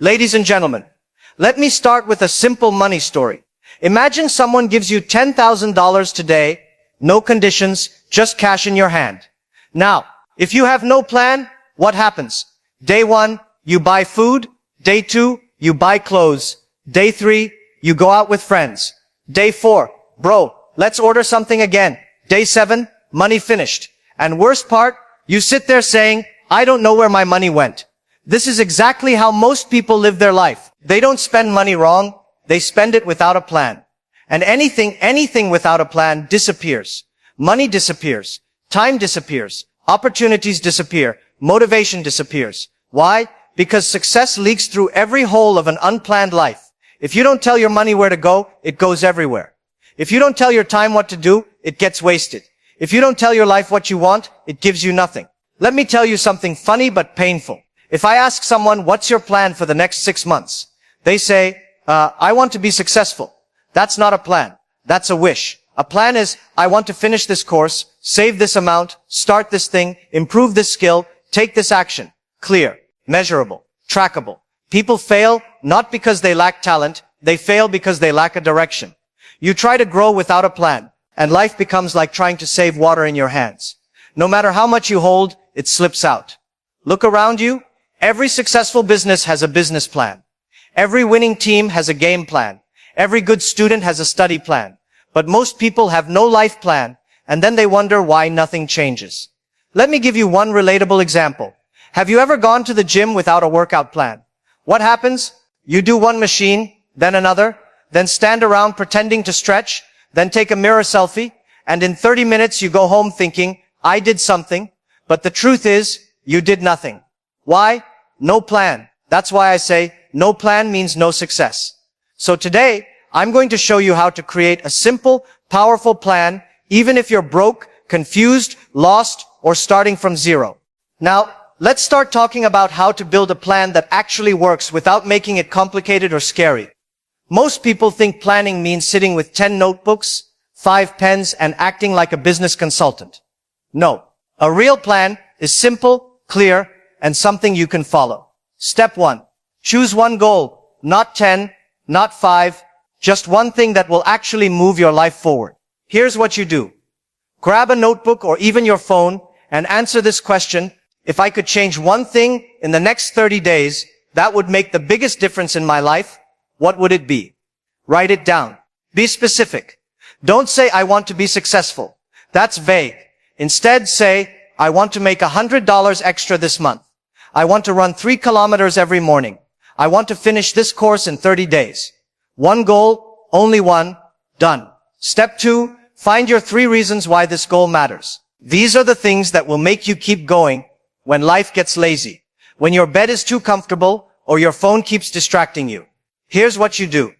Ladies and gentlemen, let me start with a simple money story. Imagine someone gives you $10,000 today, no conditions, just cash in your hand. Now, if you have no plan, what happens? Day 1, you buy food. Day 2, you buy clothes. Day 3, you go out with friends. Day 4, bro, let's order something again. Day 7, money finished. And worst part, you sit there saying, I don't know where my money went. This is exactly how most people live their life. They don't spend money wrong. They spend it without a plan. And anything without a plan disappears. Money disappears. Time disappears. Opportunities disappear. Motivation disappears. Why? Because success leaks through every hole of an unplanned life. If you don't tell your money where to go, it goes everywhere. If you don't tell your time what to do, it gets wasted. If you don't tell your life what you want, it gives you nothing. Let me tell you something funny but painful. If I ask someone, what's your plan for the next 6 months? They say, I want to be successful. That's not a plan. That's a wish. A plan is, I want to finish this course, save this amount, start this thing, improve this skill, take this action. Clear, measurable, trackable. People fail not because they lack talent. They fail because they lack a direction. You try to grow without a plan, and life becomes like trying to save water in your hands. No matter how much you hold, it slips out. Look around you. Every successful business has a business plan. Every winning team has a game plan. Every good student has a study plan. But most people have no life plan, and then they wonder why nothing changes. Let me give you one relatable example. Have you ever gone to the gym without a workout plan? What happens? You do one machine, then another, then stand around pretending to stretch, then take a mirror selfie, and in 30 minutes you go home thinking, I did something, but the truth is, you did nothing. Why? No plan. That's why I say, no plan means no success. So today, I'm going to show you how to create a simple, powerful plan, even if you're broke, confused, lost, or starting from zero. Now, let's start talking about how to build a plan that actually works without making it complicated or scary. Most people think planning means sitting with 10 notebooks, 5 pens, and acting like a business consultant. No. A real plan is simple, clear, and something you can follow. Step 1. Choose one goal, not 10, not 5, just one thing that will actually move your life forward. Here's what you do. Grab a notebook or even your phone and answer this question. If I could change one thing in the next 30 days, that would make the biggest difference in my life, what would it be? Write it down. Be specific. Don't say, I want to be successful. That's vague. Instead, say, I want to make $100 extra this month. I want to run 3 kilometers every morning. I want to finish this course in 30 days. One goal, only one, done. Step 2, find your 3 reasons why this goal matters. These are the things that will make you keep going when life gets lazy, when your bed is too comfortable, or your phone keeps distracting you. Here's what you do.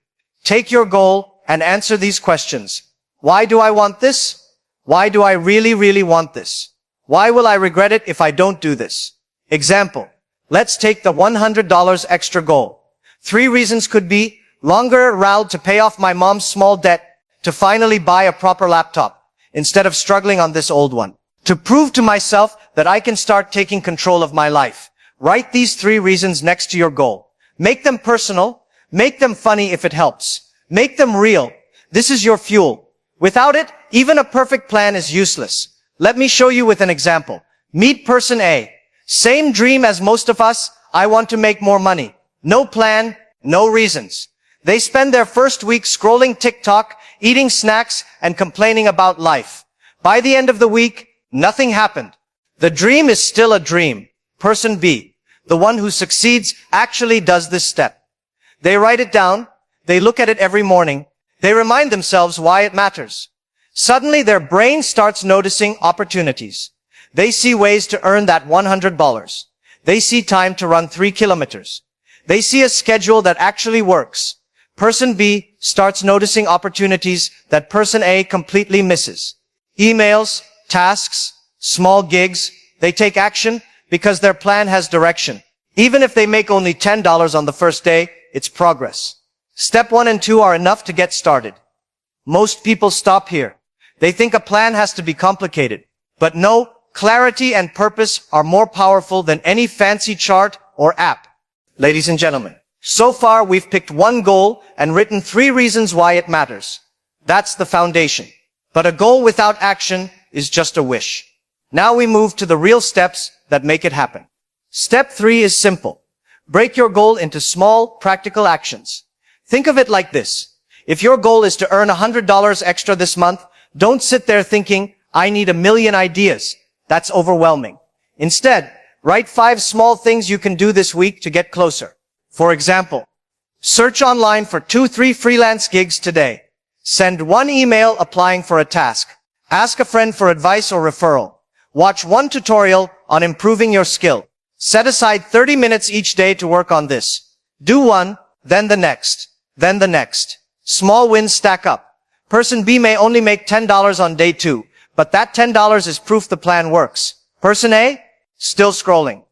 Take your goal and answer these questions. Why do I want this? Why do I really want this? Why will I regret it if I don't do this? Example. Let's take the $100 extra goal. 3 reasons could be longer route to pay off my mom's small debt, to finally buy a proper laptop instead of struggling on this old one, to prove to myself that I can start taking control of my life. Write these 3 reasons next to your goal. Make them personal. Make them funny if it helps. Make them real. This is your fuel. Without it, even a perfect plan is useless. Let me show you with an example. Meet person A. Same dream as most of us. I want to make more money. No plan, no reasons. They spend their first week scrolling TikTok, eating snacks, and complaining about life. By the end of the week, nothing happened. The dream is still a dream. Person B, the one who succeeds, actually does this step. They write it down. They look at it every morning. They remind themselves why it matters. Suddenly, their brain starts noticing opportunities. They see ways to earn that $100. They see time to run 3 kilometers. They see a schedule that actually works. Person B starts noticing opportunities that person A completely misses. Emails, tasks, small gigs. They take action because their plan has direction. Even if they make only $10 on the first day, it's progress. Step 1 and 2 are enough to get started. Most people stop here. They think a plan has to be complicated. But no, clarity and purpose are more powerful than any fancy chart or app. Ladies and gentlemen, So far, we've picked one goal and written 3 reasons why it matters. That's the foundation. But a goal without action is just a wish. Now we move to the real steps that make it happen. Step 3 is simple. Break your goal into small, practical actions. Think of it like this. If your goal is to earn $100 extra this month, don't sit there thinking, I need a million ideas. That's overwhelming. Instead, write 5 small things you can do this week to get closer. For example, search online for 2-3 freelance gigs today. Send 1 email applying for a task. Ask a friend for advice or referral. Watch 1 tutorial on improving your skill. Set aside 30 minutes each day to work on this. Do one, then the next, then the next. Small wins stack up. Person B may only make $10 on day 2, but that $10 is proof the plan works. Person A? Still scrolling.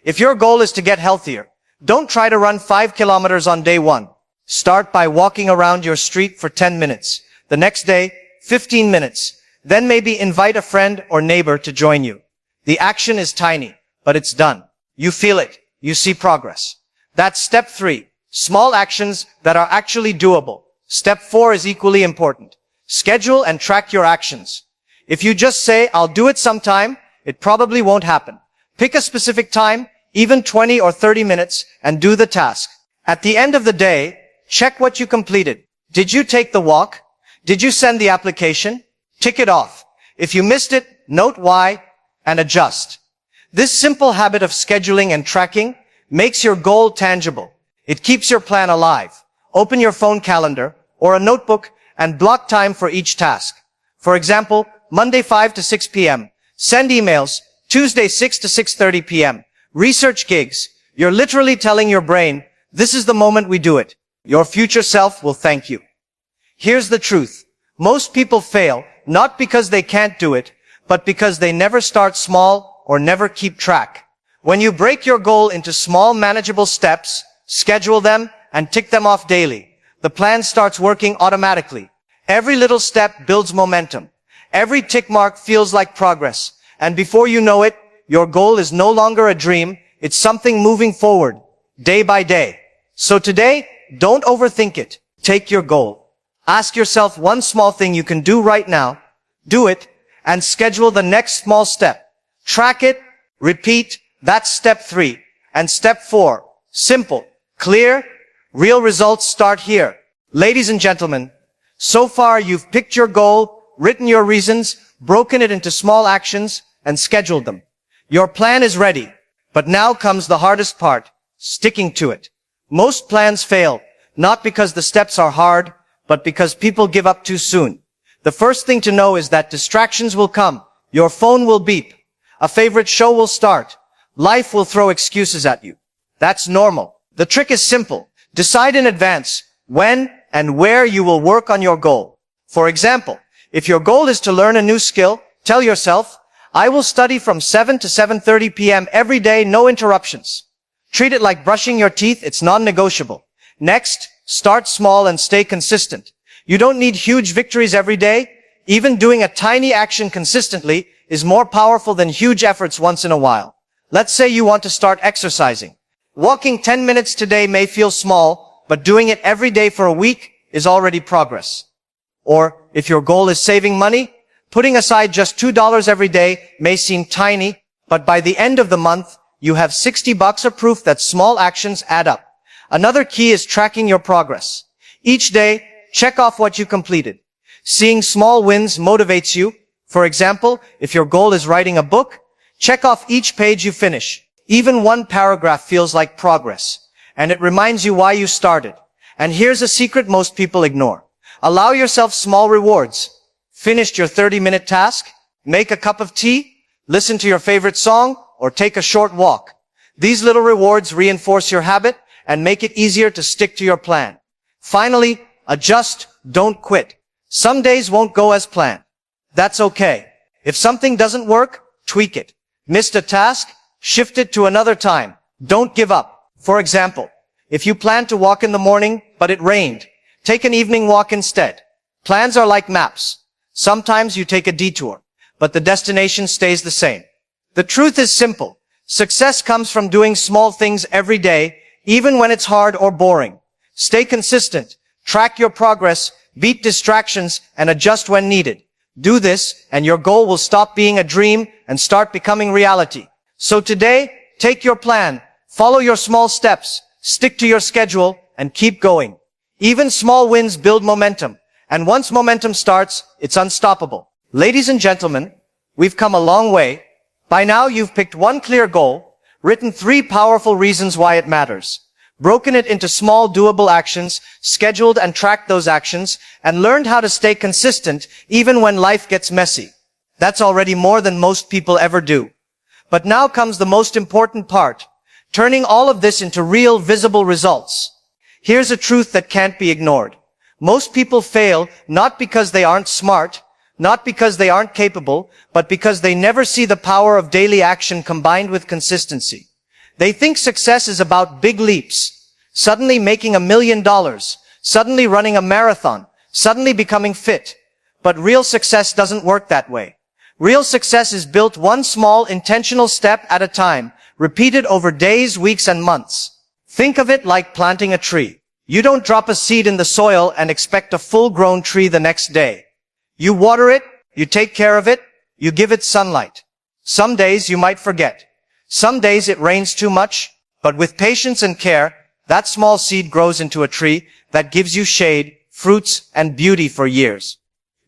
If your goal is to get healthier, don't try to run 5 kilometers on day 1. Start by walking around your street for 10 minutes. The next day, 15 minutes. Then maybe invite a friend or neighbor to join you. The action is tiny, but it's done. You feel it. You see progress. That's step 3. Small actions that are actually doable. Step 4 is equally important. Schedule and track your actions. If you just say, I'll do it sometime, it probably won't happen. Pick a specific time, even 20 or 30 minutes, and do the task. At the end of the day, check what you completed. Did you take the walk? Did you send the application? Tick it off. If you missed it, note why and adjust. This simple habit of scheduling and tracking makes your goal tangible. It keeps your plan alive. Open your phone calendar or a notebook and block time for each task. For example, Monday 5 to 6 p.m. Send emails. Tuesday 6 to 6:30 p.m. Research gigs. You're literally telling your brain, this is the moment we do it. Your future self will thank you. Here's the truth. Most people fail, not because they can't do it, but because they never start small or never keep track. When you break your goal into small manageable steps, schedule them, and tick them off daily, the plan starts working automatically. Every little step builds momentum. Every tick mark feels like progress. And before you know it, your goal is no longer a dream. It's something moving forward, day by day. So today, don't overthink it. Take your goal. Ask yourself one small thing you can do right now. Do it, and schedule the next small step. Track it, repeat. That's step 3. And step 4. Simple, clear, real results start here. Ladies and gentlemen, so far you've picked your goal, written your reasons, broken it into small actions, and scheduled them. Your plan is ready, but now comes the hardest part, sticking to it. Most plans fail, not because the steps are hard, but because people give up too soon. The first thing to know is that distractions will come. Your phone will beep. A favorite show will start. Life will throw excuses at you. That's normal. The trick is simple. Decide in advance when and where you will work on your goal. For example, if your goal is to learn a new skill, tell yourself, I will study from 7 to 7:30 p.m. every day, no interruptions. Treat it like brushing your teeth, it's non-negotiable. Next, start small and stay consistent. You don't need huge victories every day. Even doing a tiny action consistently is more powerful than huge efforts once in a while. Let's say you want to start exercising. Walking 10 minutes today may feel small, but doing it every day for a week is already progress. Or, if your goal is saving money, putting aside just $2 every day may seem tiny, but by the end of the month, you have $60 of proof that small actions add up. Another key is tracking your progress. Each day, check off what you completed. Seeing small wins motivates you. For example, if your goal is writing a book, check off each page you finish. Even one paragraph feels like progress, and it reminds you why you started. And here's a secret most people ignore. Allow yourself small rewards. Finished your 30-minute task? Make a cup of tea? Listen to your favorite song? Or take a short walk? These little rewards reinforce your habit and make it easier to stick to your plan. Finally, adjust, don't quit. Some days won't go as planned. That's okay. If something doesn't work, tweak it. Missed a task? Shift it to another time. Don't give up. For example, if you plan to walk in the morning, but it rained, take an evening walk instead. Plans are like maps. Sometimes you take a detour, but the destination stays the same. The truth is simple. Success comes from doing small things every day, even when it's hard or boring. Stay consistent, track your progress, beat distractions, and adjust when needed. Do this, and your goal will stop being a dream and start becoming reality. So today, take your plan, follow your small steps, stick to your schedule, and keep going. Even small wins build momentum, and once momentum starts, it's unstoppable. Ladies and gentlemen, we've come a long way. By now, you've picked one clear goal, written 3 powerful reasons why it matters, broken it into small doable actions, scheduled and tracked those actions, and learned how to stay consistent even when life gets messy. That's already more than most people ever do. But now comes the most important part, turning all of this into real, visible results. Here's a truth that can't be ignored. Most people fail not because they aren't smart, not because they aren't capable, but because they never see the power of daily action combined with consistency. They think success is about big leaps, suddenly making $1 million, suddenly running a marathon, suddenly becoming fit. But real success doesn't work that way. Real success is built one small, intentional step at a time, repeated over days, weeks, and months. Think of it like planting a tree. You don't drop a seed in the soil and expect a full-grown tree the next day. You water it, you take care of it, you give it sunlight. Some days you might forget. Some days it rains too much, but with patience and care, that small seed grows into a tree that gives you shade, fruits, and beauty for years.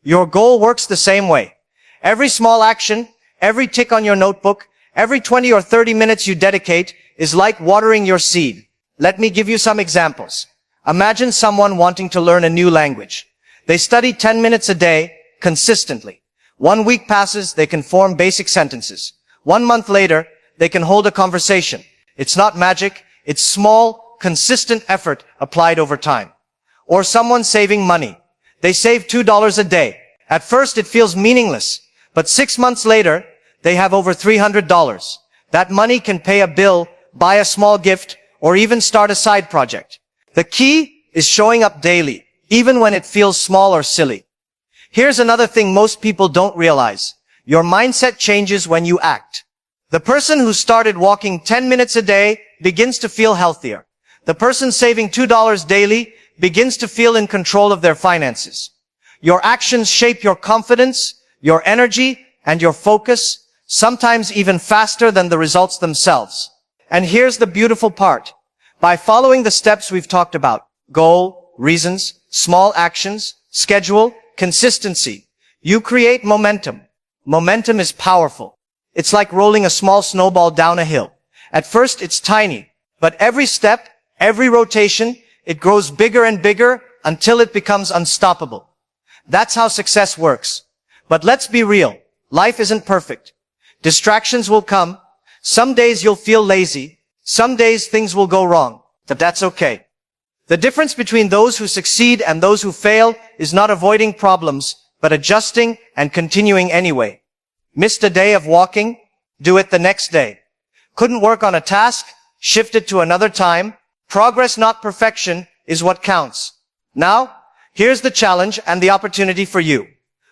Your goal works the same way. Every small action, every tick on your notebook, every 20 or 30 minutes you dedicate is like watering your seed. Let me give you some examples. Imagine someone wanting to learn a new language. They study 10 minutes a day, consistently. 1 week passes, they can form basic sentences. 1 month later, they can hold a conversation. It's not magic, it's small, consistent effort applied over time. Or someone saving money. They save $2 a day. At first it feels meaningless, but 6 months later, they have over $300. That money can pay a bill, buy a small gift, or even start a side project. The key is showing up daily, even when it feels small or silly. Here's another thing most people don't realize. Your mindset changes when you act. The person who started walking 10 minutes a day begins to feel healthier. The person saving $2 daily begins to feel in control of their finances. Your actions shape your confidence, your energy, and your focus, sometimes even faster than the results themselves. And here's the beautiful part. By following the steps we've talked about, goal, reasons, small actions, schedule, consistency, you create momentum. Momentum is powerful. It's like rolling a small snowball down a hill. At first it's tiny, but every step, every rotation, it grows bigger and bigger until it becomes unstoppable. That's how success works. But let's be real. Life isn't perfect. Distractions will come. Some days you'll feel lazy. Some days things will go wrong. But that's okay. The difference between those who succeed and those who fail is not avoiding problems, but adjusting and continuing anyway. Missed a day of walking? Do it the next day. Couldn't work on a task? Shift it to another time. Progress, not perfection, is what counts. Now, here's the challenge and the opportunity for you.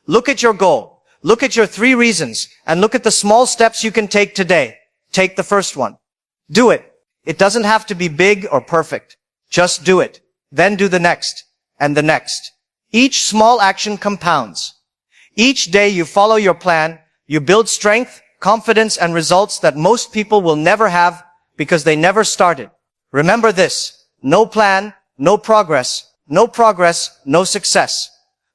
Look at your goal. Look at your 3 reasons and look at the small steps you can take today. Take the first one. Do it. It doesn't have to be big or perfect. Just do it. Then do the next and the next. Each small action compounds. Each day you follow your plan, you build strength, confidence, and results that most people will never have because they never started. Remember this: no plan, no progress, no success.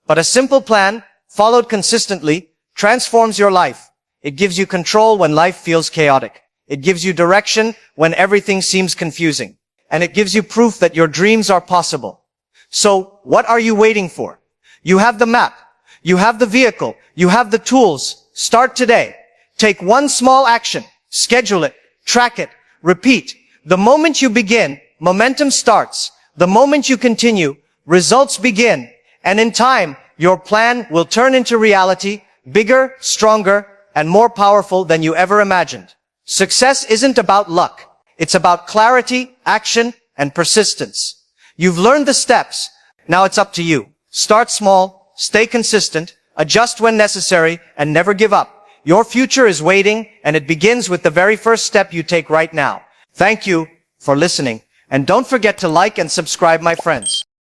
But a simple plan, followed consistently, transforms your life. It gives you control when life feels chaotic. It gives you direction when everything seems confusing. And it gives you proof that your dreams are possible. So, what are you waiting for? You have the map. You have the vehicle. You have the tools. Start today. Take one small action. Schedule it. Track it. Repeat. The moment you begin, momentum starts. The moment you continue, results begin. And in time, your plan will turn into reality, bigger, stronger, and more powerful than you ever imagined. Success isn't about luck. It's about clarity, action, and persistence. You've learned the steps. Now it's up to you. Start small, stay consistent, adjust when necessary, and never give up. Your future is waiting, and it begins with the very first step you take right now. Thank you for listening, And don't forget to like and subscribe, my friends.